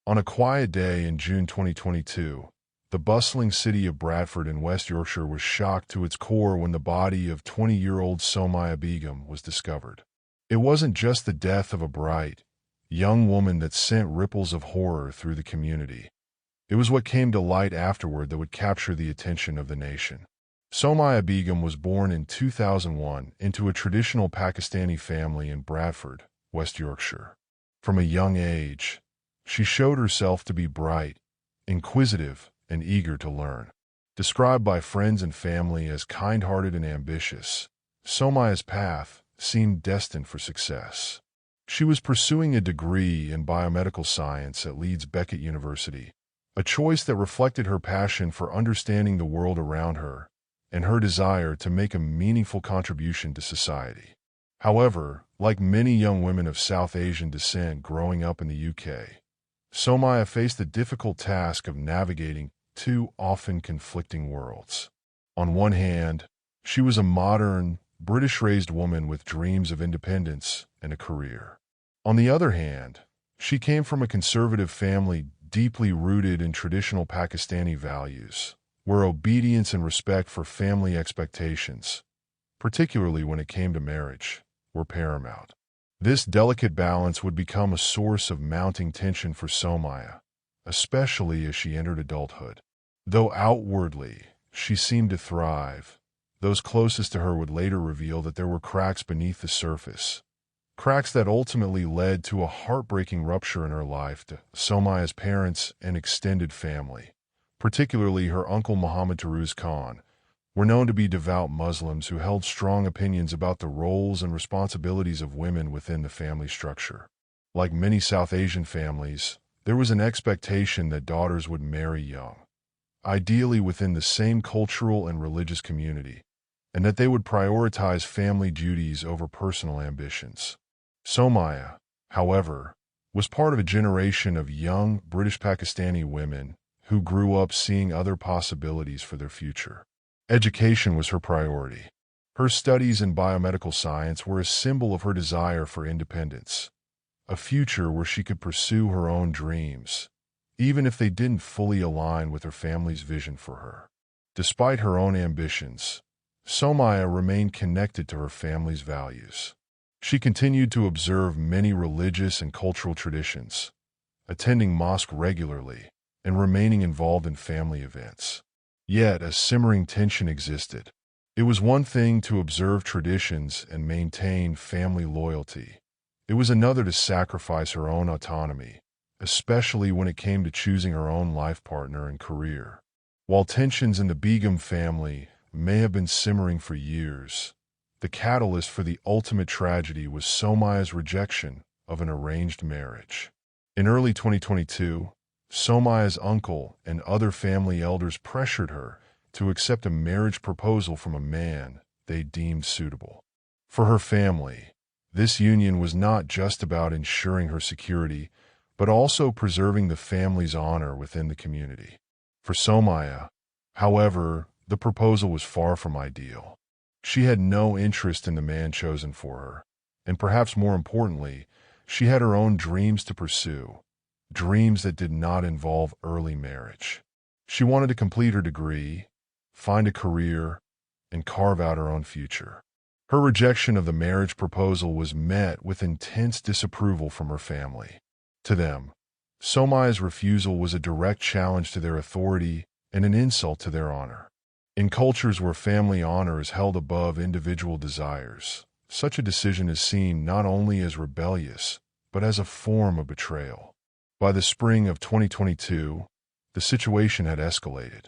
On a quiet day in June 2022, the bustling city of Bradford in West Yorkshire was shocked to its core when the body of 20-year-old Somaya Beum was discovered. It wasn't just the death of a bright, young woman that sent ripples of horror through the community. It was what came to light afterward that would capture the attention of the nation. Somaya Beum was born in 2001 into a traditional Pakistani family in Bradford, West Yorkshire. From a young age, she showed herself to be bright, inquisitive, and eager to learn. Described by friends and family as kind-hearted and ambitious, Somaya's path seemed destined for success. She was pursuing a degree in biomedical science at Leeds Beckett University, a choice that reflected her passion for understanding the world around her and her desire to make a meaningful contribution to society. However, like many young women of South Asian descent growing up in the UK, Somaya faced the difficult task of navigating two often conflicting worlds. On one hand, she was a modern, British-raised woman with dreams of independence and a career. On the other hand, she came from a conservative family deeply rooted in traditional Pakistani values, where obedience and respect for family expectations, particularly when it came to marriage, were paramount. This delicate balance would become a source of mounting tension for Somaya, especially as she entered adulthood. Though outwardly she seemed to thrive, those closest to her would later reveal that there were cracks beneath the surface. Cracks that ultimately led to a heartbreaking rupture in her life. Somaya's parents and extended family, particularly her uncle Muhammad Taruz Khan, were known to be devout Muslims who held strong opinions about the roles and responsibilities of women within the family structure. Like many South Asian families, there was an expectation that daughters would marry young, ideally within the same cultural and religious community, and that they would prioritize family duties over personal ambitions. Somaya, however, was part of a generation of young British Pakistani women who grew up seeing other possibilities for their future. Education was her priority. Her studies in biomedical science were a symbol of her desire for independence, a future where she could pursue her own dreams, even if they didn't fully align with her family's vision for her. Despite her own ambitions, Somaya remained connected to her family's values. She continued to observe many religious and cultural traditions, attending mosque regularly, and remaining involved in family events. Yet a simmering tension existed. It was one thing to observe traditions and maintain family loyalty. It was another to sacrifice her own autonomy, especially when it came to choosing her own life partner and career. While tensions in the Begum family may have been simmering for years, the catalyst for the ultimate tragedy was Somaya's rejection of an arranged marriage. In early 2022, Somaya's uncle and other family elders pressured her to accept a marriage proposal from a man they deemed suitable. For her family, this union was not just about ensuring her security, but also preserving the family's honor within the community. For Somaya, however, the proposal was far from ideal. She had no interest in the man chosen for her, and perhaps more importantly, she had her own dreams to pursue, dreams that did not involve early marriage. She wanted to complete her degree, find a career, and carve out her own future. Her rejection of the marriage proposal was met with intense disapproval from her family. To them, Somaya's refusal was a direct challenge to their authority and an insult to their honor. In cultures where family honor is held above individual desires, such a decision is seen not only as rebellious, but as a form of betrayal. By the spring of 2022, the situation had escalated.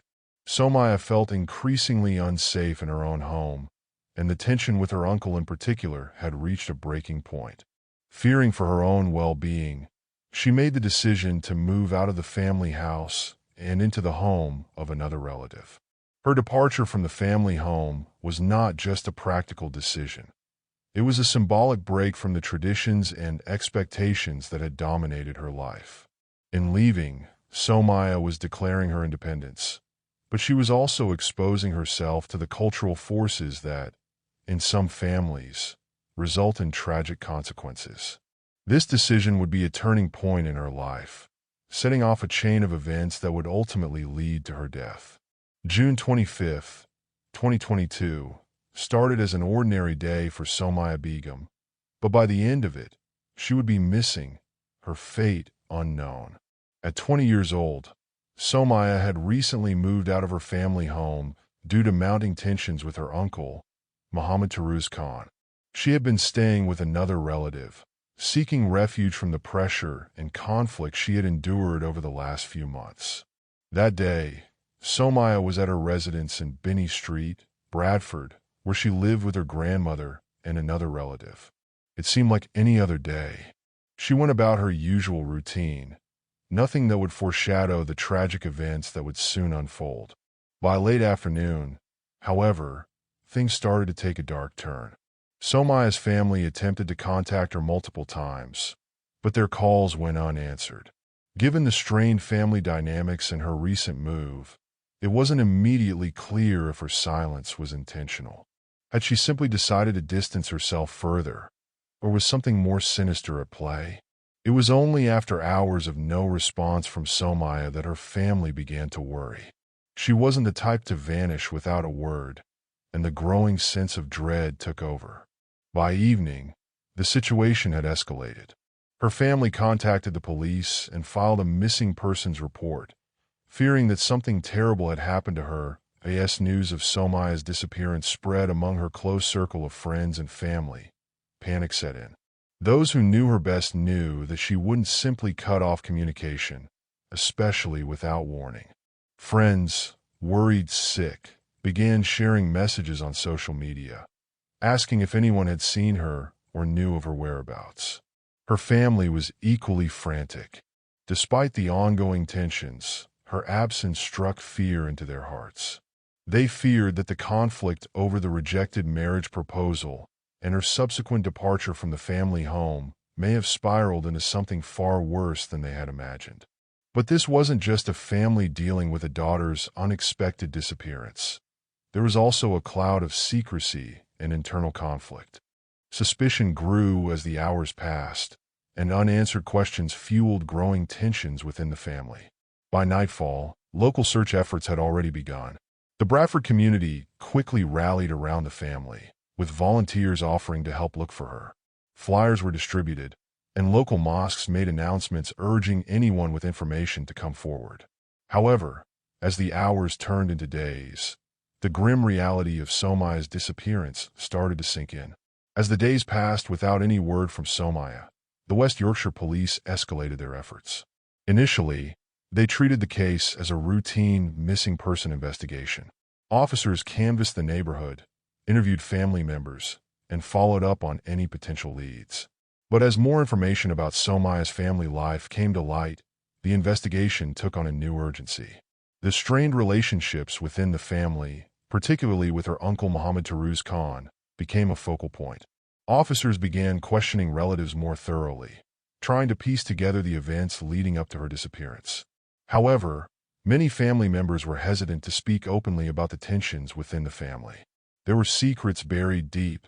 Somaya felt increasingly unsafe in her own home, and the tension with her uncle in particular had reached a breaking point. Fearing for her own well-being, she made the decision to move out of the family house and into the home of another relative. Her departure from the family home was not just a practical decision. It was a symbolic break from the traditions and expectations that had dominated her life. In leaving, Somaya was declaring her independence, but she was also exposing herself to the cultural forces that, in some families, result in tragic consequences. This decision would be a turning point in her life, setting off a chain of events that would ultimately lead to her death. June 25th, 2022, started as an ordinary day for Somaya Beum, but by the end of it, she would be missing, her fate unknown. At 20 years old, Somaya had recently moved out of her family home due to mounting tensions with her uncle, Muhammad Taruz Khan. She had been staying with another relative, seeking refuge from the pressure and conflict she had endured over the last few months. That day, Somaya was at her residence in Binney Street, Bradford, where she lived with her grandmother and another relative. It seemed like any other day. She went about her usual routine, nothing that would foreshadow the tragic events that would soon unfold. By late afternoon, however, things started to take a dark turn. Somaya's family attempted to contact her multiple times, but their calls went unanswered. Given the strained family dynamics and her recent move, it wasn't immediately clear if her silence was intentional. Had she simply decided to distance herself further, or was something more sinister at play? It was only after hours of no response from Somaya that her family began to worry. She wasn't the type to vanish without a word, and the growing sense of dread took over. By evening, the situation had escalated. Her family contacted the police and filed a missing persons report, fearing that something terrible had happened to her. As news of Somaya's disappearance spread among her close circle of friends and family, panic set in. Those who knew her best knew that she wouldn't simply cut off communication, especially without warning. Friends, worried sick, began sharing messages on social media, asking if anyone had seen her or knew of her whereabouts. Her family was equally frantic. Despite the ongoing tensions, her absence struck fear into their hearts. They feared that the conflict over the rejected marriage proposal and her subsequent departure from the family home may have spiraled into something far worse than they had imagined. But this wasn't just a family dealing with a daughter's unexpected disappearance. There was also a cloud of secrecy and internal conflict. Suspicion grew as the hours passed, and unanswered questions fueled growing tensions within the family. By nightfall, local search efforts had already begun. The Bradford community quickly rallied around the family, with volunteers offering to help look for her. Flyers were distributed, and local mosques made announcements urging anyone with information to come forward. However, as the hours turned into days, the grim reality of Somaya's disappearance started to sink in. As the days passed without any word from Somaya, the West Yorkshire police escalated their efforts. Initially, they treated the case as a routine missing person investigation. Officers canvassed the neighborhood, interviewed family members, and followed up on any potential leads. But as more information about Somaya's family life came to light, the investigation took on a new urgency. The strained relationships within the family, particularly with her uncle Muhammad Taruz Khan, became a focal point. Officers began questioning relatives more thoroughly, trying to piece together the events leading up to her disappearance. However, many family members were hesitant to speak openly about the tensions within the family. There were secrets buried deep,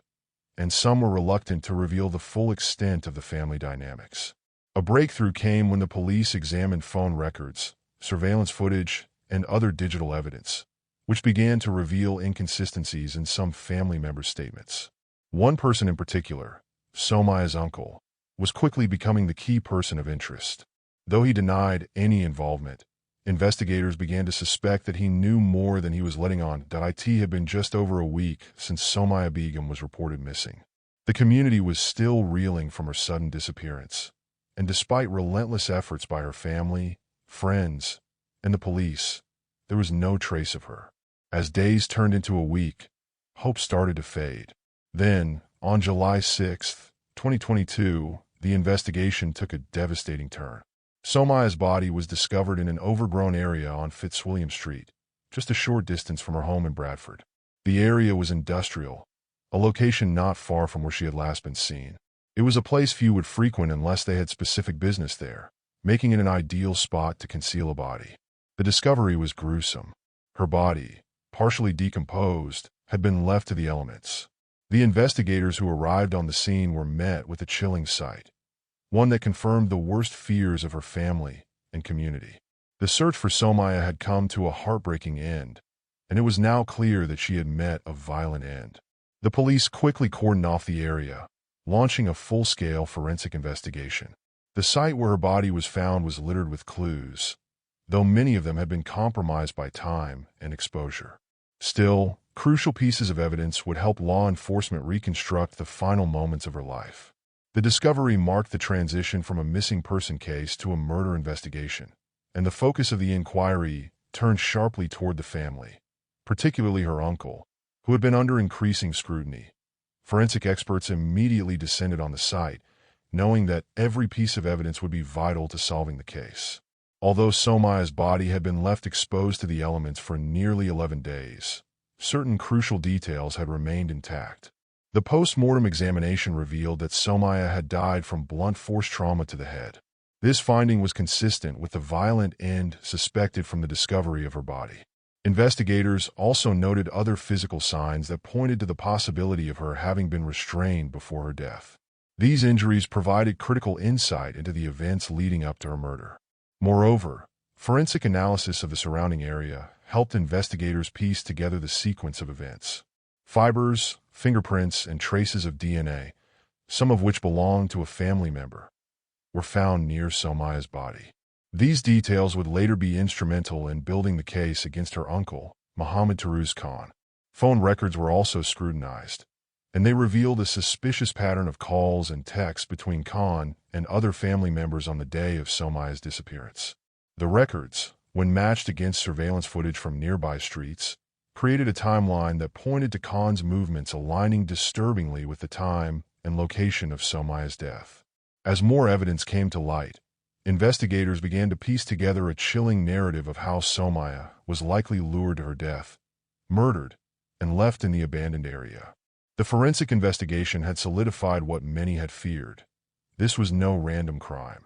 and some were reluctant to reveal the full extent of the family dynamics. A breakthrough came when the police examined phone records, surveillance footage, and other digital evidence, which began to reveal inconsistencies in some family members' statements. One person in particular, Somaya's uncle, was quickly becoming the key person of interest. Though he denied any involvement, investigators began to suspect that he knew more than he was letting on. It had been just over a week since Somaya Beum was reported missing. The community was still reeling from her sudden disappearance, and despite relentless efforts by her family, friends, and the police, there was no trace of her. As days turned into a week, hope started to fade. Then, on July 6, 2022, the investigation took a devastating turn. Somaya's body was discovered in an overgrown area on Fitzwilliam Street, just a short distance from her home in Bradford. The area was industrial, a location not far from where she had last been seen. It was a place few would frequent unless they had specific business there, making it an ideal spot to conceal a body. The discovery was gruesome. Her body, partially decomposed, had been left to the elements. The investigators who arrived on the scene were met with a chilling sight, one that confirmed the worst fears of her family and community. The search for Somaya had come to a heartbreaking end, and it was now clear that she had met a violent end. The police quickly cordoned off the area, launching a full-scale forensic investigation. The site where her body was found was littered with clues, though many of them had been compromised by time and exposure. Still, crucial pieces of evidence would help law enforcement reconstruct the final moments of her life. The discovery marked the transition from a missing person case to a murder investigation, and the focus of the inquiry turned sharply toward the family, particularly her uncle, who had been under increasing scrutiny. Forensic experts immediately descended on the site, knowing that every piece of evidence would be vital to solving the case. Although Somaya's body had been left exposed to the elements for nearly 11 days, certain crucial details had remained intact. The post-mortem examination revealed that Somaya had died from blunt force trauma to the head. This finding was consistent with the violent end suspected from the discovery of her body. Investigators also noted other physical signs that pointed to the possibility of her having been restrained before her death. These injuries provided critical insight into the events leading up to her murder. Moreover, forensic analysis of the surrounding area helped investigators piece together the sequence of events. Fibers, fingerprints, and traces of DNA, some of which belonged to a family member, were found near Somaya's body. These details would later be instrumental in building the case against her uncle, Mohammed Taruz Khan. Phone records were also scrutinized, and they revealed a suspicious pattern of calls and texts between Khan and other family members on the day of Somaya's disappearance. The records, when matched against surveillance footage from nearby streets, created a timeline that pointed to Khan's movements aligning disturbingly with the time and location of Somaya's death. As more evidence came to light, investigators began to piece together a chilling narrative of how Somaya was likely lured to her death, murdered, and left in the abandoned area. The forensic investigation had solidified what many had feared. This was no random crime.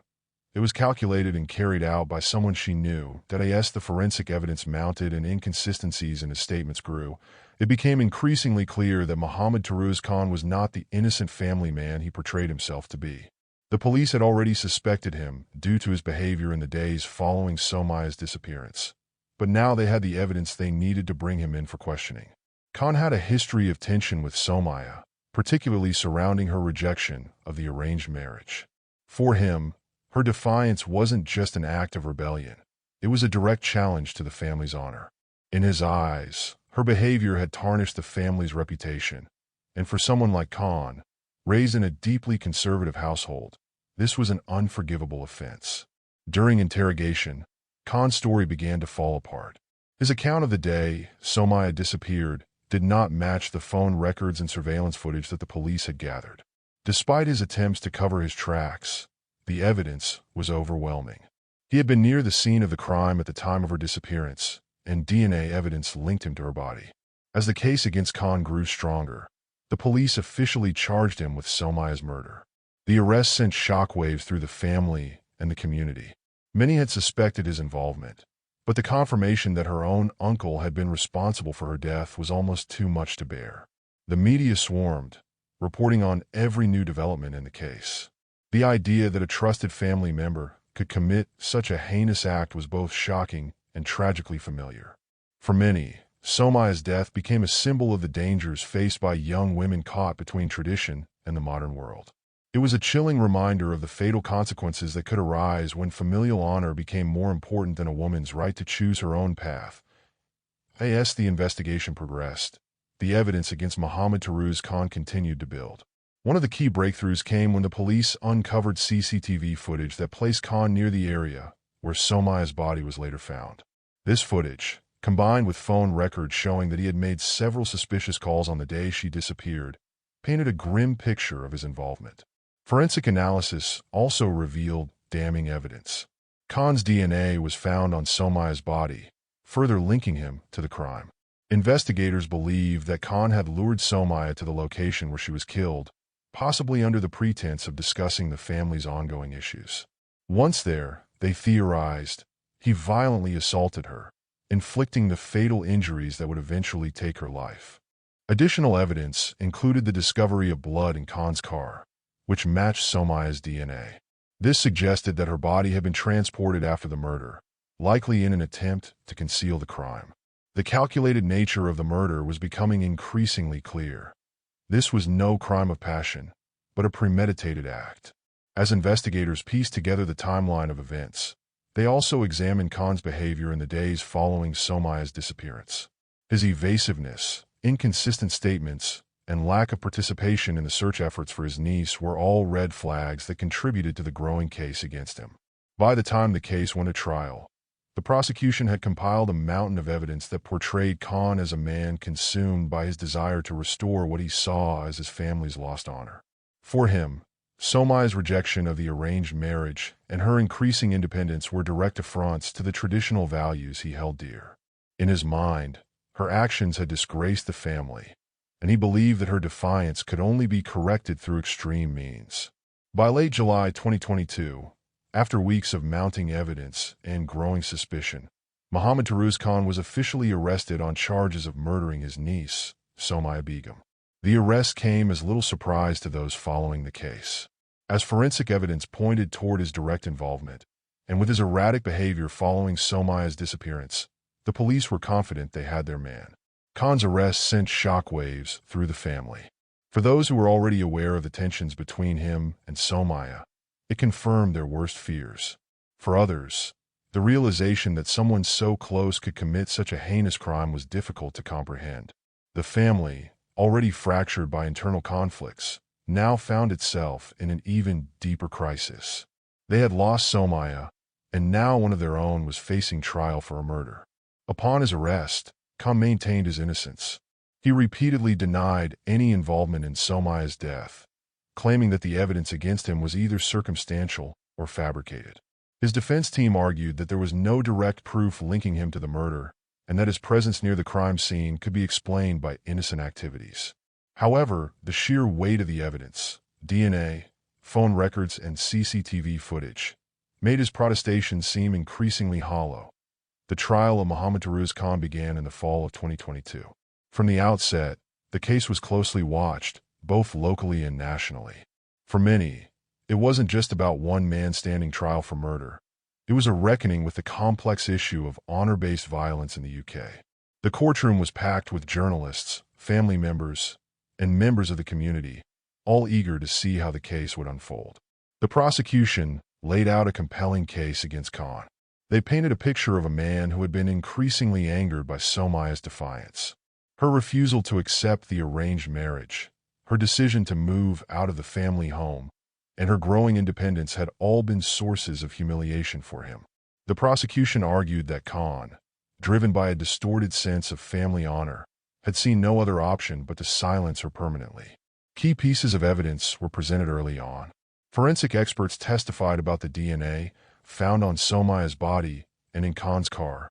It was calculated and carried out by someone she knew. As the forensic evidence mounted and inconsistencies in his statements grew, it became increasingly clear that Mohammed Taruz Khan was not the innocent family man he portrayed himself to be. The police had already suspected him due to his behavior in the days following Somaya's disappearance, but now they had the evidence they needed to bring him in for questioning. Khan had a history of tension with Somaya, particularly surrounding her rejection of the arranged marriage. For him, her defiance wasn't just an act of rebellion. It was a direct challenge to the family's honor. In his eyes, her behavior had tarnished the family's reputation, and for someone like Khan, raised in a deeply conservative household, this was an unforgivable offense. During interrogation, Khan's story began to fall apart. His account of the day Somaya disappeared did not match the phone records and surveillance footage that the police had gathered. Despite his attempts to cover his tracks, the evidence was overwhelming. He had been near the scene of the crime at the time of her disappearance, and DNA evidence linked him to her body. As the case against Khan grew stronger, the police officially charged him with Somaya's murder. The arrest sent shockwaves through the family and the community. Many had suspected his involvement, but the confirmation that her own uncle had been responsible for her death was almost too much to bear. The media swarmed, reporting on every new development in the case. The idea that a trusted family member could commit such a heinous act was both shocking and tragically familiar. For many, Somaya's death became a symbol of the dangers faced by young women caught between tradition and the modern world. It was a chilling reminder of the fatal consequences that could arise when familial honor became more important than a woman's right to choose her own path. As the investigation progressed, the evidence against Mohammed Taruz Khan continued to build. One of the key breakthroughs came when the police uncovered CCTV footage that placed Khan near the area where Somaya's body was later found. This footage, combined with phone records showing that he had made several suspicious calls on the day she disappeared, painted a grim picture of his involvement. Forensic analysis also revealed damning evidence. Khan's DNA was found on Somaya's body, further linking him to the crime. Investigators believe that Khan had lured Somaya to the location where she was killed, possibly under the pretense of discussing the family's ongoing issues. Once there, they theorized, he violently assaulted her, inflicting the fatal injuries that would eventually take her life. Additional evidence included the discovery of blood in Khan's car, which matched Somaya's DNA. This suggested that her body had been transported after the murder, likely in an attempt to conceal the crime. The calculated nature of the murder was becoming increasingly clear. This was no crime of passion, but a premeditated act. As investigators pieced together the timeline of events, they also examined Khan's behavior in the days following Somaya's disappearance. His evasiveness, inconsistent statements, and lack of participation in the search efforts for his niece were all red flags that contributed to the growing case against him. By the time the case went to trial, the prosecution had compiled a mountain of evidence that portrayed Khan as a man consumed by his desire to restore what he saw as his family's lost honor. For him, Somaya's rejection of the arranged marriage and her increasing independence were direct affronts to the traditional values he held dear. In his mind, her actions had disgraced the family, and he believed that her defiance could only be corrected through extreme means. By late July 2022, after weeks of mounting evidence and growing suspicion, Mohammad Taruz Khan was officially arrested on charges of murdering his niece, Somaya Beum. The arrest came as little surprise to those following the case, as forensic evidence pointed toward his direct involvement, and with his erratic behavior following Somaya's disappearance, the police were confident they had their man. Khan's arrest sent shockwaves through the family. For those who were already aware of the tensions between him and Somaya, it confirmed their worst fears. For others, the realization that someone so close could commit such a heinous crime was difficult to comprehend. The family, already fractured by internal conflicts, now found itself in an even deeper crisis. They had lost Somaya, and now one of their own was facing trial for a murder. Upon his arrest, Khan maintained his innocence. He repeatedly denied any involvement in Somaya's death, claiming that the evidence against him was either circumstantial or fabricated. His defense team argued that there was no direct proof linking him to the murder, and that his presence near the crime scene could be explained by innocent activities. However, the sheer weight of the evidence, DNA, phone records, and CCTV footage, made his protestation seem increasingly hollow. The trial of Mohammad Taruz Khan began in the fall of 2022. From the outset, the case was closely watched, both locally and nationally. For many, it wasn't just about one man standing trial for murder. It was a reckoning with the complex issue of honor-based violence in the UK. The courtroom was packed with journalists, family members, and members of the community, all eager to see how the case would unfold. The prosecution laid out a compelling case against Khan. They painted a picture of a man who had been increasingly angered by Somaya's defiance. Her refusal to accept the arranged marriage, her decision to move out of the family home, and her growing independence had all been sources of humiliation for him. The prosecution argued that Khan, driven by a distorted sense of family honor, had seen no other option but to silence her permanently. Key pieces of evidence were presented early on. Forensic experts testified about the DNA found on Somaya's body and in Khan's car,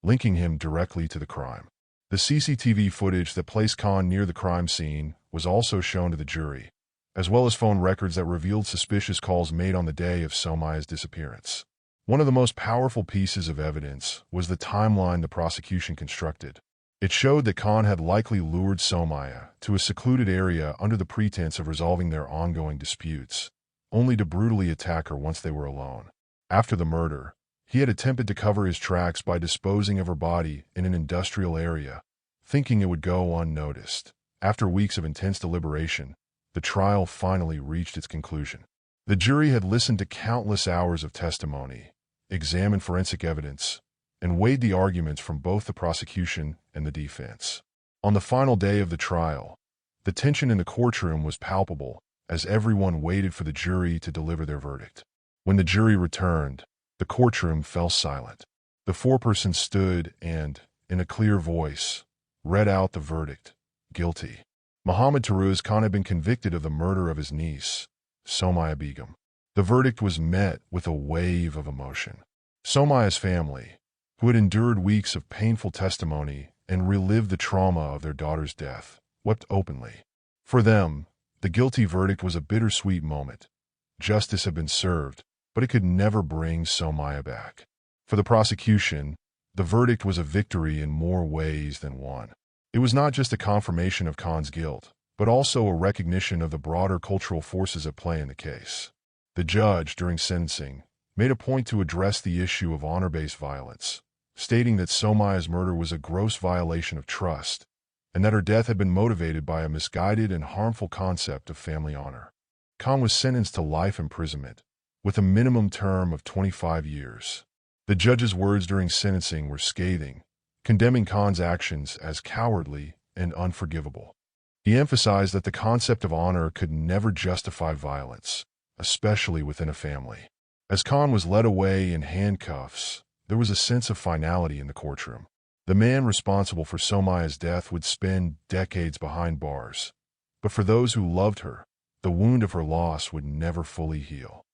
linking him directly to the crime. The CCTV footage that placed Khan near the crime scene was also shown to the jury, as well as phone records that revealed suspicious calls made on the day of Somaya's disappearance. One of the most powerful pieces of evidence was the timeline the prosecution constructed. It showed that Khan had likely lured Somaya to a secluded area under the pretense of resolving their ongoing disputes, only to brutally attack her once they were alone. After the murder, he had attempted to cover his tracks by disposing of her body in an industrial area, thinking it would go unnoticed. After weeks of intense deliberation, the trial finally reached its conclusion. The jury had listened to countless hours of testimony, examined forensic evidence, and weighed the arguments from both the prosecution and the defense. On the final day of the trial, the tension in the courtroom was palpable as everyone waited for the jury to deliver their verdict. When the jury returned, the courtroom fell silent. The foreperson stood and, in a clear voice, read out the verdict: guilty. Mohammad Taruz Khan had been convicted of the murder of his niece, Somaya Beum. The verdict was met with a wave of emotion. Somaya's family, who had endured weeks of painful testimony and relived the trauma of their daughter's death, wept openly. For them, the guilty verdict was a bittersweet moment. Justice had been served, but it could never bring Somaya back. For the prosecution, the verdict was a victory in more ways than one. It was not just a confirmation of Khan's guilt, but also a recognition of the broader cultural forces at play in the case. The judge, during sentencing, made a point to address the issue of honor-based violence, stating that Somaya's murder was a gross violation of trust and that her death had been motivated by a misguided and harmful concept of family honor. Khan was sentenced to life imprisonment, with a minimum term of 25 years. The judge's words during sentencing were scathing, condemning Khan's actions as cowardly and unforgivable. He emphasized that the concept of honor could never justify violence, especially within a family. As Khan was led away in handcuffs, there was a sense of finality in the courtroom. The man responsible for Somaya's death would spend decades behind bars, but for those who loved her, the wound of her loss would never fully heal.